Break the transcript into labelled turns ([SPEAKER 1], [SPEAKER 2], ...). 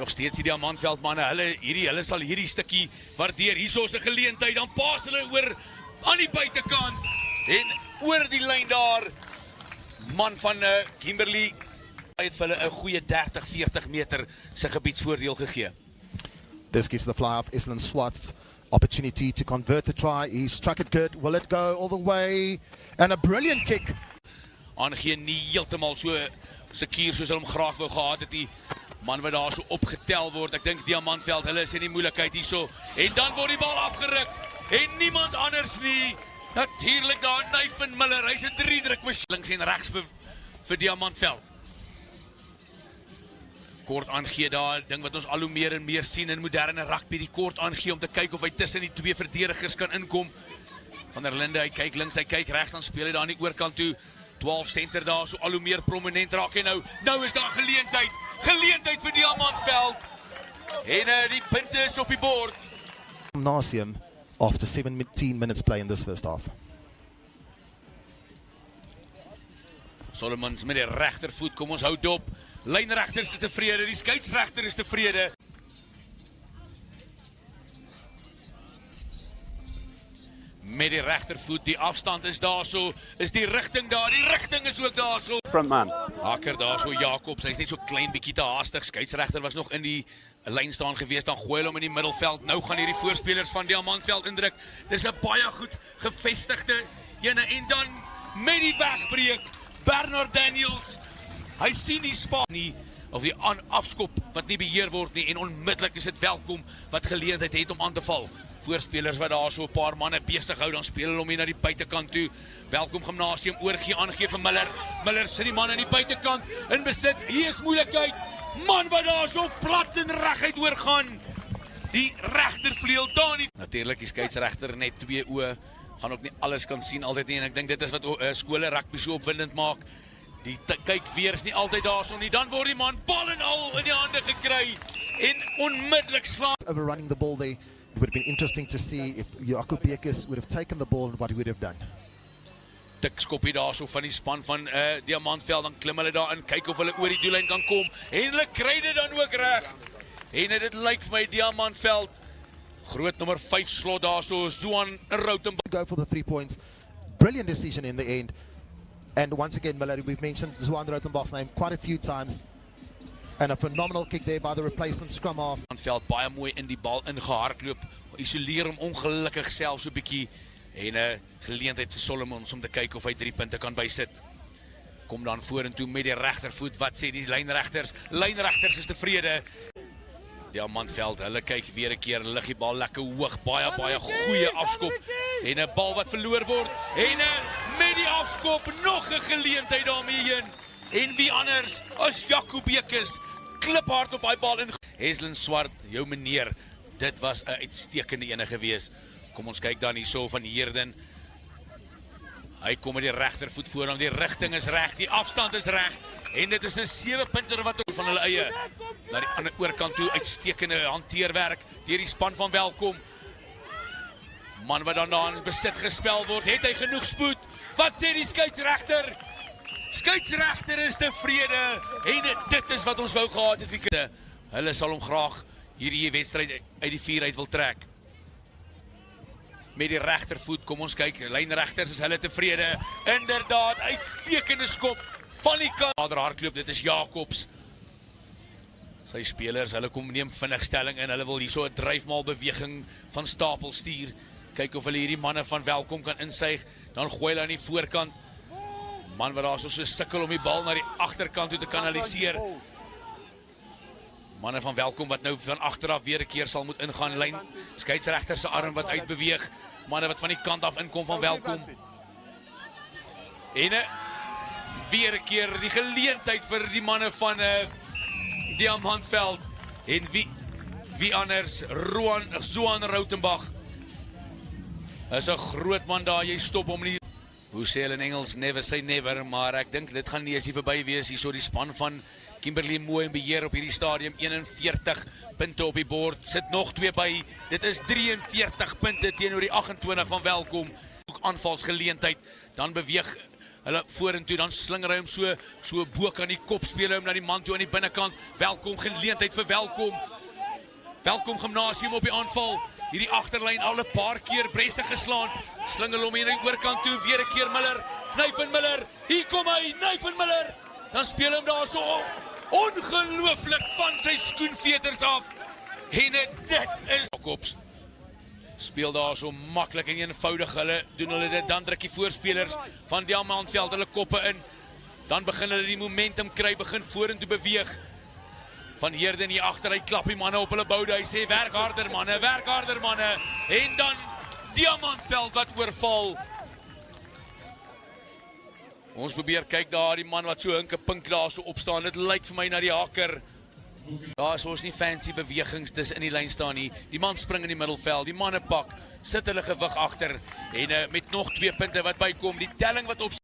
[SPEAKER 1] Nog steeds die Diamantveld manne, hulle sal hierdie stukkie waardeer. Hierso is 'n geleentheid, dan pas hulle oor aan die buitekant en oor die lyn daar. Man van Kimberley het vir hulle 'n goeie 30-40 meter se gebiedsvoordeel gegee.
[SPEAKER 2] This gives the fly off Island Swart opportunity to convert the try. He struck it good. Will it go all the way? And a brilliant kick.
[SPEAKER 1] Aangee nie heeltemal so secuur soos hulle hom graag wou gehad het die man wat daar so opgetel word. Ek dink Diamantveld, hulle is in die moeilikheid hierso. En dan word die bal afgeruk. En niemand anders nie. Natuurlik daar Nathan Miller. Hy's 'n 3-druk masjien links en regs vir Diamantveld. Kort aangee daar, ding wat ons al hoe meer en meer sien in moderne rugby, die kort aangee om te kyk of hy tussen die twee verdedigers kan inkom. Van der Linde, hy kyk links, hy kyk regs, dan speel hy daar aan die oorkant toe. 12 center daar, so al hoe meer prominent raak en nou is daar geleentheid vir Diamantveld. En die punte is op die bord.
[SPEAKER 2] Gymnasium after 17 minutes play in this first half.
[SPEAKER 1] Solomons met die regtervoet, kom ons hou dop. Lynregters is tevrede, die skeieregter is tevrede. Met die regtervoet, die afstand is daar so, is die rigting daar, die rigting is ook daar so.
[SPEAKER 3] Frontman.
[SPEAKER 1] Haker daar so, Jacobs, hy's net so klein bietjie te haastig, skeieregter was nog in die lyn staan gewees, dan gooi hulle hom in die middelveld, nou gaan hierdie voorspelers van Diamantveld indruk, dis 'n baie goed gevestigde ene, en dan met die wegbreek, Bernard Daniels, hy sien die span nie, of die afskop wat nie beheer word nie, en onmiddellik is dit Welkom wat geleentheid het om aan te val. Voorspelers wat daar so 'n paar manne besig hou, dan speel hulle hom hier na die buitekant toe. Welkom Gimnasium aangee vir Miller. Miller sit die man aan die buitekant in besit. Hier is moeilikheid. Man wat daar so plat en reguit oorgaan. Die regtervleuel daar nie. Natuurlik die skeieregter net 2 oë, gaan ook nie alles kan sien altyd nie, en ek dink dit is wat skole rugby so opwindend maak. Die kyk weer is nie altyd daar so nie. Dan word die man bal en al in die hande gekry en onmiddellik slaan.
[SPEAKER 2] Overrunning the ball there. It would have been interesting to see if Jaco Bekes would have taken the ball and what he would have done.
[SPEAKER 1] Dik skoppie daar so van die span van Diamantveld, dan klim hulle daar in, kyk of hulle oor die doellyn kan kom, en hulle kry dit dan ook reg. En dit lyk vir my Diamantveld, groot nommer 5 slot daar so, Zuan Rautenbach.
[SPEAKER 2] Go for the 3 points. Brilliant decision in the end. And once again, Mallory, we've mentioned Zuan Rautenbach's name quite a few times. And a phenomenal kick there by the replacement scrum half.
[SPEAKER 1] Diamantveld baie mooi in die bal ingehardloop, isoleer hom ongelukkig self so bietjie, en geleentheid vir Solomons om te kyk of hy 3 punte kan bysit. Kom dan vorentoe met die regtervoet, wat sê die lynregters? Lynregters is tevrede. Diamantveld, hulle kyk weer 'n keer, lig die bal lekker hoog, baie goeie afskop, en 'n bal wat verloor word, en met die afskop nog 'n geleentheid daarmee heen, en wie anders as Jaco Bekes, kliphard op hy bal in. Island Swart, jou meneer, dit was 'n uitstekende ene gewees. Kom ons kyk dan hierso van Heerden. Hy kom met die regtervoet voor hom, die rigting is reg, die afstand is reg, en dit is 'n 7 punter wat van hulle eie na die ander oorkant toe, uitstekende hanteerwerk deur die span van Welkom. Man wat dan daar in besit gespel word, het hy genoeg spoed? Wat sê die skeieregter? Skeieregter is tevrede, en dit is wat ons wou gehad het. Hulle sal hom graag hierdie wedstryd uit die vuur uit wil trek. Met die regtervoet, kom ons kyk, lynregters is hulle tevrede. Inderdaad, uitstekende skop van die kant. Nader hardloop, dit is Jacobs. Sy spelers, hulle kom neem vinnig stelling in, hulle wil hier so 'n dryfmaal beweging van stapel stuur. Kyk of hulle hierdie manne van Welkom kan insuig, dan gooi hulle aan die voorkant. Man wat daar so sukkel om die bal na die agterkant toe te kanaliseer. Manne van Welkom wat nou van agteraf weer 'n keer sal moet ingaan, lyn skeieregter se arm wat uitbeweeg, manne wat van die kant af inkom van Welkom. En weer 'n keer die geleentheid vir die manne van Diamantveld, en wie anders, Zuan Rautenbach. Is 'n groot man daar, jy stop hom nie. Hoe sê hulle in Engels, never say never, maar ek dink dit gaan nie as jy verby wees. Hier so die span van Kimberley mooi en beheer op hierdie stadium, 41 punte op die bord, sit nog 2 by, dit is 43 punte teenoor die 28 van Welkom. Aanvalsgeleentheid, dan beweeg hulle vorentoe, dan slinger hy hom so bo kan die kop, speel hy hom na die man toe aan die binnekant. Welkom, geleentheid vir Welkom. Welkom Gimnasium op die aanval. Hierdie agterlyn al 'n paar keer Bresse geslaan. Slingel hom hier aan die oorkant toe, weer 'n keer Miller. Nathan Miller, hier kom hy, Nathan Miller. Dan speel hom daar so ongelooflik van sy skoenveters af. En dit is Jacobs. Speel daar so maklik en eenvoudig. Hulle doen hulle dit, dan druk die voorspelers van Diamantveld hulle koppe in. Dan begin hulle die momentum kry, begin vorentoe beweeg. Van Heerden hier agter, hy klap die manne op hulle boude. Hy sê werk harder manne. En dan Diamantveld wat oorval. Ons probeer kyk daar, die man wat so hinkepink daar so opstaan. Dit lyk vir my na die haker. Daar is ons nie fancy bewegings dis in die lyn staan nie. Die man spring in die middelveld, die manne pak, sit hulle gewig agter en met nog 2 punte wat bykom, die telling wat op